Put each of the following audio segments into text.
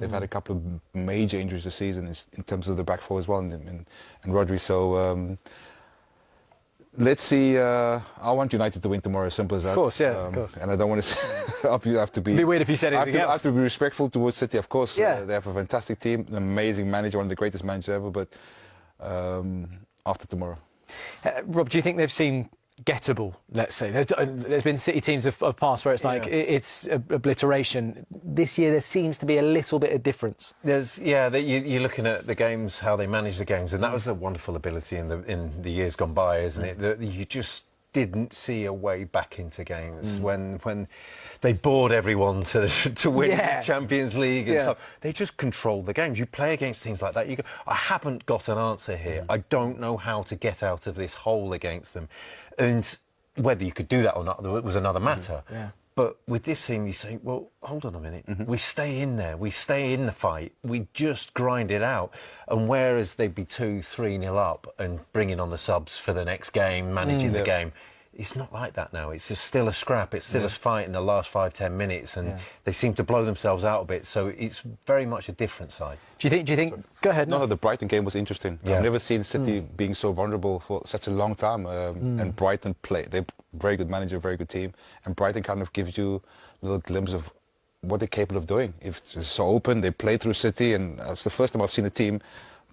They've had a couple of major injuries this season in terms of the back four as well, and Rodri. So let's see. I want United to win tomorrow. As simple as that. Of course, yeah. Of course. And I don't want to. You have to be. It'd be weird if you said anything else. I have to be respectful towards City, of course. Yeah. They have a fantastic team, an amazing manager, one of the greatest managers ever. But after tomorrow. Rob, do you think they've seen gettable, let's say? There's been City teams of past where it's like it's obliteration. This year there seems to be a little bit of difference. You're looking at the games, how they manage the games, and that was a wonderful ability in the years gone by, isn't it? That you just didn't see a way back into games when they bored everyone to win the Champions League and stuff. They just controlled the games. You play against teams like that, you go, I haven't got an answer here. I don't know how to get out of this hole against them. And whether you could do that or not was another matter. But with this team, you say, well, hold on a minute. We stay in there. We stay in the fight. We just grind it out. And whereas they'd be 2-3-0 up and bringing on the subs for the next game, managing the game, it's not like that now. It's just still a scrap. It's still a fight in the last 5-10 minutes, and they seem to blow themselves out a bit. So it's very much a different side. Do you think? Go ahead. No, the Brighton game was interesting. I've never seen City being so vulnerable for such a long time. And Brighton they're very good manager, very good team, and Brighton kind of gives you a little glimpse of what they're capable of doing. If it's so open, they play through City, and it's the first time I've seen a team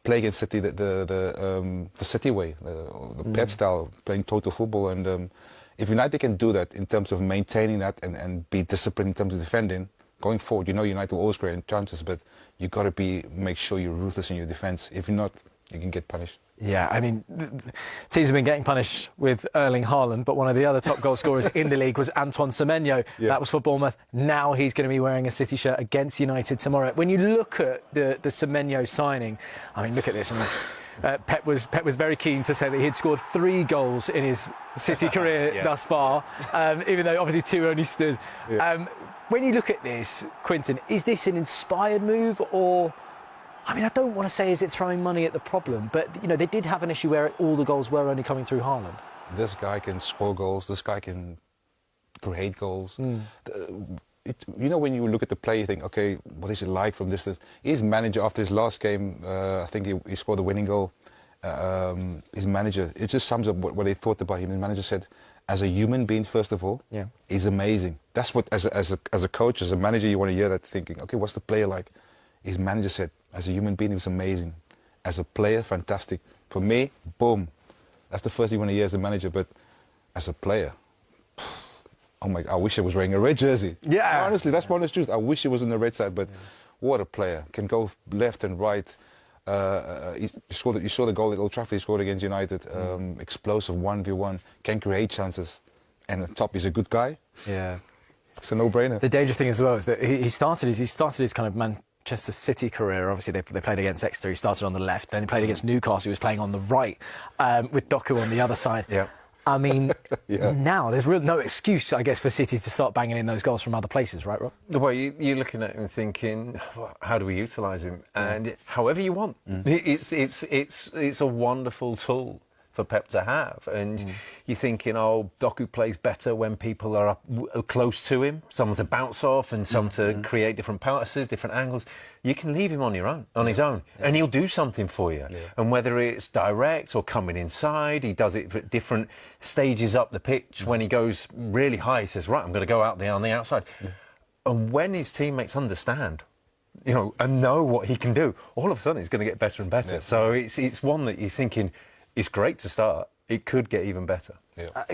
play against City the City way, the Pep style, playing total football. And if United can do that in terms of maintaining that and be disciplined in terms of defending, going forward, United will always create chances, but you got to make sure you're ruthless in your defence. If you're not, you can get punished. Yeah, I mean, teams have been getting punished with Erling Haaland, but one of the other top goal scorers in the league was Antoine Semenyo. That was for Bournemouth. Now he's going to be wearing a City shirt against United tomorrow. When you look at the Semenyo signing, I mean, look at this. Pep was very keen to say that he'd scored 3 goals in his City career thus far, even though obviously 2 only stood. When you look at this, Quinton, is this an inspired move, or... I mean, I don't want to say is it throwing money at the problem, but, they did have an issue where all the goals were only coming through Haaland. This guy can score goals. This guy can create goals. When you look at the play, you think, OK, what is it like from this? His manager, after his last game, I think he scored the winning goal. His manager, it just sums up what they thought about him. His manager said, as a human being, first of all, he's amazing. That's what, as a coach, as a manager, you want to hear that, thinking, OK, what's the player like? His manager said, as a human being, he was amazing. As a player, fantastic. For me, boom. That's the first thing you want to hear as a manager. But as a player, oh my! I wish I was wearing a red jersey. Yeah. Honestly, that's my honest truth. I wish he was on the red side. But what a player! Can go left and right. You saw the goal at Old Trafford he scored against United. Explosive 1v1. Can create chances. And at the top, he's a good guy. Yeah. It's a no-brainer. The dangerous thing as well is that he started his kind of Manchester City career. Obviously, they played against Exeter. He started on the left. Then he played against Newcastle. He was playing on the right with Doku on the other side. I mean, now there's no excuse, I guess, for City to start banging in those goals from other places, right, Rob? Well, you're looking at him thinking, how do we utilise him? And however you want. It's a wonderful tool for Pep to have, and you're thinking, oh, Doku plays better when people are up close to him, someone to bounce off and some to create different passes, different angles. You can leave him on his own, and he'll do something for you. And whether it's direct or coming inside, he does it at different stages up the pitch. When he goes really high, he says, right, I'm going to go out there on the outside. And when his teammates understand, and know what he can do, all of a sudden it's going to get better and better. So it's one that you're thinking, it's great to start. It could get even better.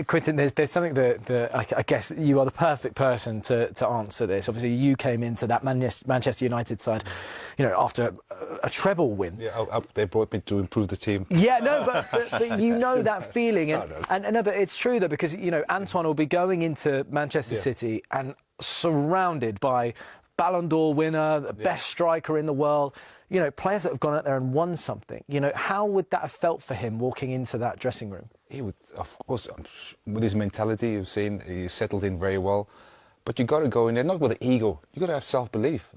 Quinton, there's something that I guess you are the perfect person to answer this. Obviously, you came into that Manchester United side, after a treble win. They brought me to improve the team. But you know that feeling, but it's true though, because Antoine will be going into Manchester City and surrounded by Ballon d'Or winner, the best striker in the world. Players that have gone out there and won something. How would that have felt for him walking into that dressing room? He would, of course, with his mentality, you've seen, he settled in very well. But you got to go in there, not with an ego. You got to have self-belief.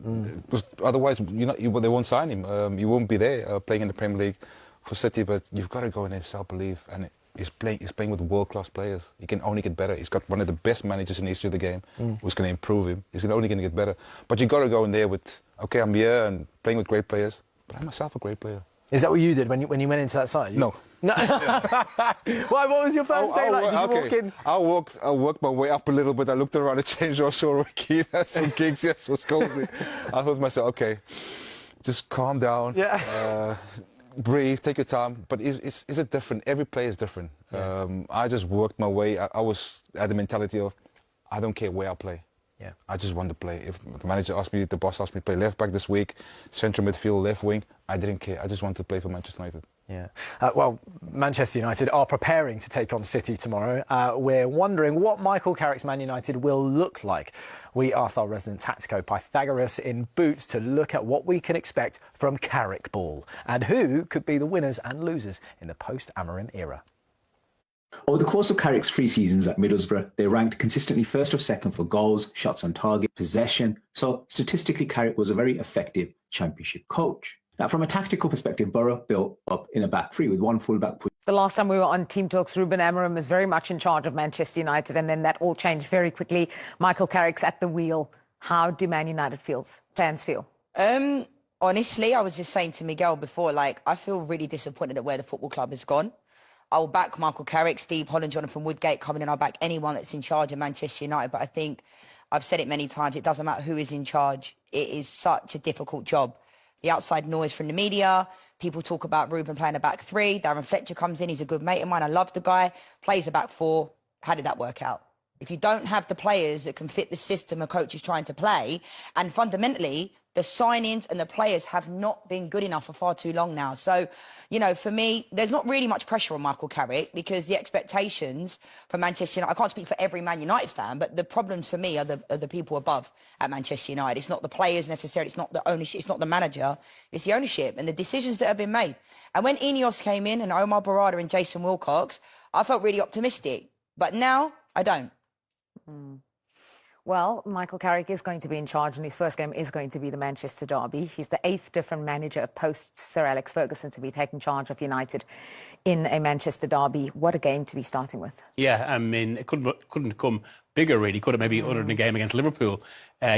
Otherwise, they won't sign him. You won't be there playing in the Premier League for City. But you've got to go in there, self-belief, and He's playing with world-class players. He can only get better. He's got one of the best managers in the history of the game who's going to improve him. He's only going to get better. But you got to go in there with, okay, I'm here and playing with great players, but I'm myself a great player. Is that what you did when you went into that side? No. No. Why? What was your first day like? Did you walk in? I worked my way up a little bit. I looked around the change room, saw Ricky, some gigs, yes, it was cozy. I thought to myself, okay, just calm down. Yeah. Breathe, take your time, but is it different? Every player is different. Yeah. I just worked my way. I was at the mentality of, I don't care where I play. Yeah. I just want to play. If the manager asked me, the boss asked me to play left back this week, central midfield, left wing, I didn't care. I just wanted to play for Manchester United. Yeah. Well, Manchester United are preparing to take on City tomorrow. We're wondering what Michael Carrick's Man United will look like. We asked our resident tactico Pythagoras in Boots to look at what we can expect from Carrick ball and who could be the winners and losers in the post-Amorim era. Over the course of Carrick's 3 seasons at Middlesbrough, they ranked consistently first or second for goals, shots on target, possession. So statistically, Carrick was a very effective championship coach. Now, from a tactical perspective, Borough built up in a back three with one full-back push. The last time we were on Team Talks, Ruben Amorim was very much in charge of Manchester United, and then that all changed very quickly. Michael Carrick's at the wheel. How do Man United fans feel? Honestly, I was just saying to Miguel before, I feel really disappointed at where the football club has gone. I'll back Michael Carrick, Steve Holland, Jonathan Woodgate coming in. I'll back anyone that's in charge of Manchester United. But I think, I've said it many times, it doesn't matter who is in charge. It is such a difficult job. The outside noise from the media, people talk about Ruben playing a back three. Darren Fletcher comes in, he's a good mate of mine. I love the guy, plays a back four. How did that work out? If you don't have the players that can fit the system a coach is trying to play, and fundamentally, the signings and the players have not been good enough for far too long now. So, for me, there's not really much pressure on Michael Carrick because the expectations for Manchester United, I can't speak for every Man United fan, but the problems for me are the people above at Manchester United. It's not the players necessarily, it's not the ownership, it's not the manager, it's the ownership and the decisions that have been made. And when Ineos came in and Omar Barada and Jason Wilcox, I felt really optimistic. But now, I don't. Well, Michael Carrick is going to be in charge, and his first game is going to be the Manchester derby. He's the 8th different manager post Sir Alex Ferguson to be taking charge of United in a Manchester derby. What a game to be starting with. Yeah, I mean, it couldn't come bigger, really. Could have maybe other than a game against Liverpool,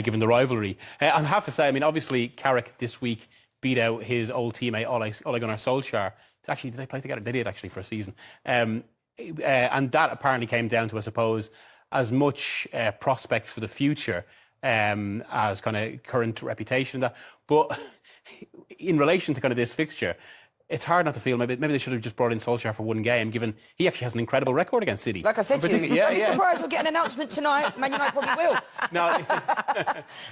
given the rivalry. I have to say, I mean, obviously, Carrick this week beat out his old teammate, Ole Gunnar Solskjaer. Actually, did they play together? They did, actually, for a season. And that apparently came down to, I suppose, as much prospects for the future as kind of current reputation and that. But in relation to kind of this fixture, it's hard not to feel maybe they should have just brought in Solskjaer for one game, given he actually has an incredible record against City. Like I said to you, don't be surprised we'll get an announcement tonight. Man United probably will. No,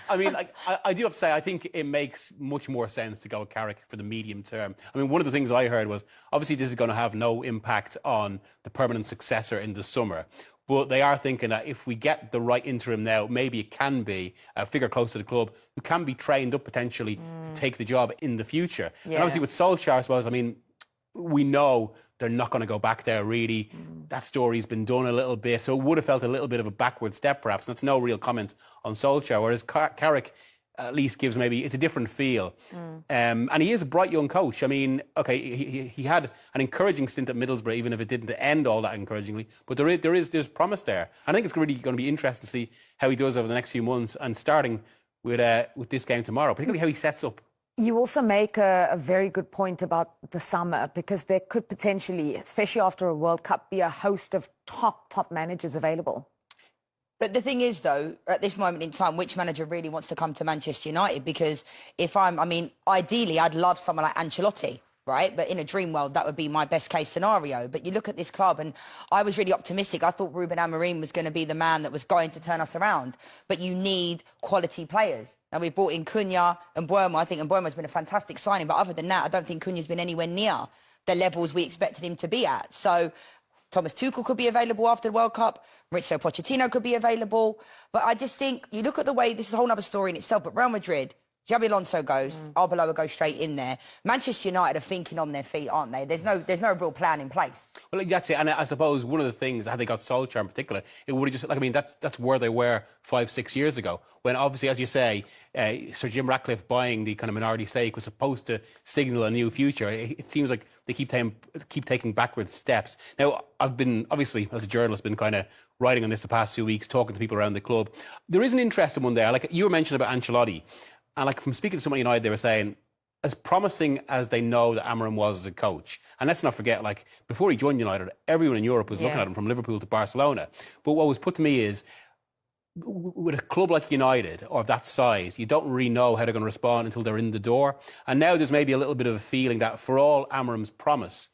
I mean, I do have to say, I think it makes much more sense to go with Carrick for the medium term. I mean, one of the things I heard was, obviously this is going to have no impact on the permanent successor in the summer. But they are thinking that if we get the right interim now, maybe it can be a figure close to the club who can be trained up potentially to take the job in the future. Yeah. And obviously with Solskjaer, I suppose, I mean, we know they're not going to go back there, really. That story's been done a little bit. So it would have felt a little bit of a backward step, perhaps. That's no real comment on Solskjaer, whereas Carrick at least gives maybe, it's a different feel. And he is a bright young coach. I mean, okay, he had an encouraging stint at Middlesbrough, even if it didn't end all that encouragingly. But there's promise there. I think it's really going to be interesting to see how he does over the next few months, and starting with this game tomorrow, particularly how he sets up. You also make a very good point about the summer, because there could potentially, especially after a World Cup, be a host of top managers available. But the thing is, though, at this moment in time, which manager really wants to come to Manchester United? Because ideally, I'd love someone like Ancelotti, right? But in a dream world, that would be my best case scenario. But you look at this club, and I was really optimistic. I thought Ruben Amorim was going to be the man that was going to turn us around. But you need quality players. Now, we've brought in Cunha and Mbeumo. I think Mbeumo's been a fantastic signing. But other than that, I don't think Cunha's been anywhere near the levels we expected him to be at. So Thomas Tuchel could be available after the World Cup. Mauricio Pochettino could be available. But I just think, you look at the way, this is a whole other story in itself, but Real Madrid, Xabi Alonso goes, Arbeloa goes straight in there. Manchester United are thinking on their feet, aren't they? There's no real plan in place. Well, that's it. And I suppose one of the things, had they got Solskjaer in particular, it would have just, like, I mean, that's where they were 5-6 years ago. When obviously, as you say, Sir Jim Ratcliffe buying the kind of minority stake was supposed to signal a new future. It seems like they keep taking backwards steps. Now, I've been, obviously, as a journalist, been kind of writing on this the past 2 weeks, talking to people around the club. There is an interesting one there. Like you were mentioning about Ancelotti. And like from speaking to someone at United, they were saying, as promising as they know that Amorim was as a coach, and let's not forget, like before he joined United, everyone in Europe was looking at him from Liverpool to Barcelona. But what was put to me is, with a club like United or of that size, you don't really know how they're going to respond until they're in the door. And now there's maybe a little bit of a feeling that for all Amorim's promise,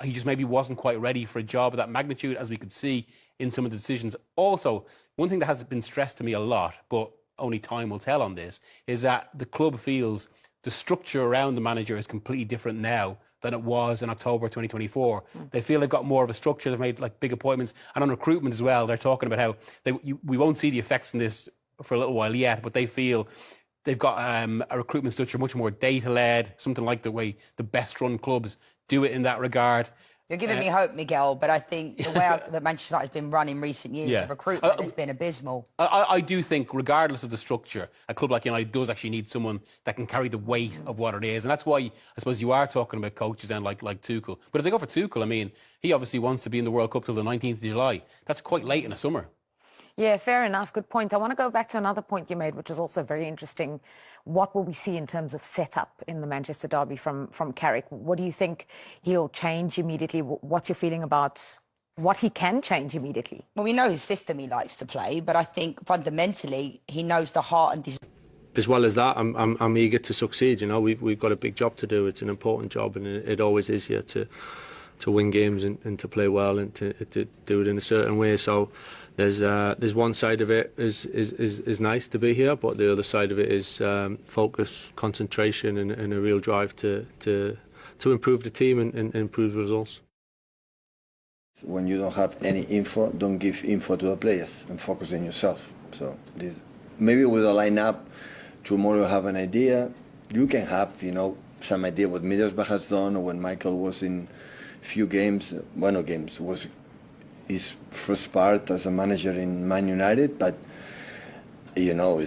he just maybe wasn't quite ready for a job of that magnitude, as we could see in some of the decisions. Also, one thing that has been stressed to me a lot, but only time will tell on this, is that the club feels the structure around the manager is completely different now than it was in October 2024. They feel they've got more of a structure. They've made like big appointments, and on recruitment as well. They're talking about how we won't see the effects in this for a little while yet, but they feel they've got a recruitment structure much more data-led, something like the way the best-run clubs do it in that regard. You're giving me hope, Miguel, but I think the way that Manchester United has been run in recent years, the recruitment has been abysmal. I do think, regardless of the structure, a club like United does actually need someone that can carry the weight of what it is. And that's why I suppose you are talking about coaches then like Tuchel. But if they go for Tuchel, I mean, he obviously wants to be in the World Cup till the 19th of July. That's quite late in the summer. Yeah, fair enough. Good point. I want to go back to another point you made, which is also very interesting. What will we see in terms of setup in the Manchester derby from Carrick? What do you think he'll change immediately? What's your feeling about what he can change immediately? Well, we know his system he likes to play, but I think fundamentally he knows the heart and desire. As well as that, I'm eager to succeed. You know, we've got a big job to do. It's an important job, and it always is here to win games and to play well and to do it in a certain way. So there's one side of it is nice to be here, but the other side of it is focus, concentration, and a real drive to improve the team and improve results. When you don't have any info, don't give info to the players and focus on yourself. So this, maybe with a lineup tomorrow you have an idea. You can have, you know, some idea what Middlesbrough has done, or when Michael was in few games, was his first part as a manager in Man United, but you know,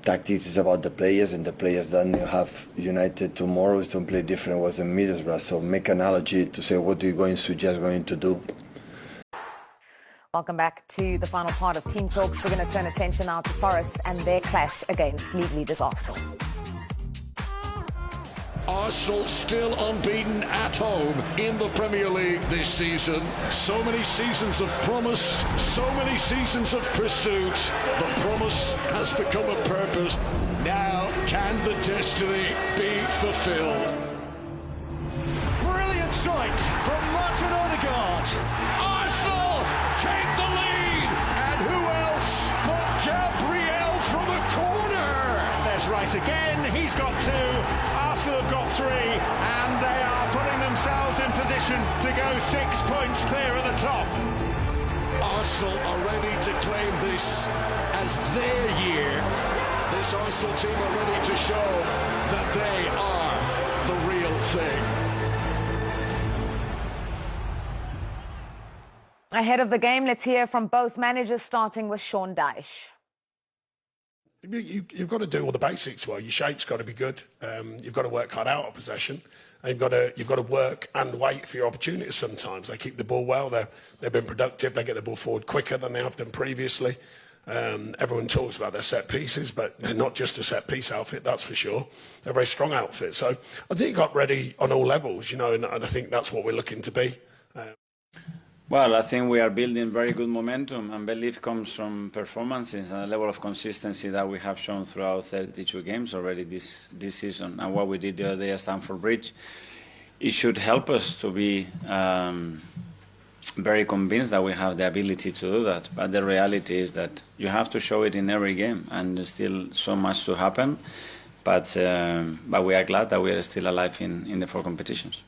tactics is about the players, and the players that you have United tomorrow is completely different was in Middlesbrough. So make analogy to say what are you going to do. Welcome back to the final part of Team Talks. We're going to turn attention now to Forest and their clash against league leaders Arsenal. Arsenal still unbeaten at home in the Premier League this season. So many seasons of promise, so many seasons of pursuit. The promise has become a purpose. Now, can the destiny be fulfilled? Brilliant strike from Martin Odegaard. Arsenal take the lead. And who else but Gabriel from the corner? There's Rice again. He's got two. Arsenal have got three, and they are putting themselves in position to go 6 points clear at the top. Arsenal are ready to claim this as their year. This Arsenal team are ready to show that they are the real thing. Ahead of the game, let's hear from both managers, starting with Sean Dyche. You've got to do all the basics well. Your shape's got to be good. You've got to work hard out of possession. And you've got to work and wait for your opportunities sometimes. They keep the ball well. They've been productive. They get the ball forward quicker than they have done previously. Everyone talks about their set pieces, but they're not just a set piece outfit, that's for sure. They're a very strong outfit. So I think it got ready on all levels, you know, and I think that's what we're looking to be. Well, I think we are building very good momentum, and belief comes from performances and a level of consistency that we have shown throughout 32 games already this season. And what we did the other day at Stamford Bridge, it should help us to be very convinced that we have the ability to do that. But the reality is that you have to show it in every game, and there's still so much to happen. But we are glad that we are still alive in the 4 competitions.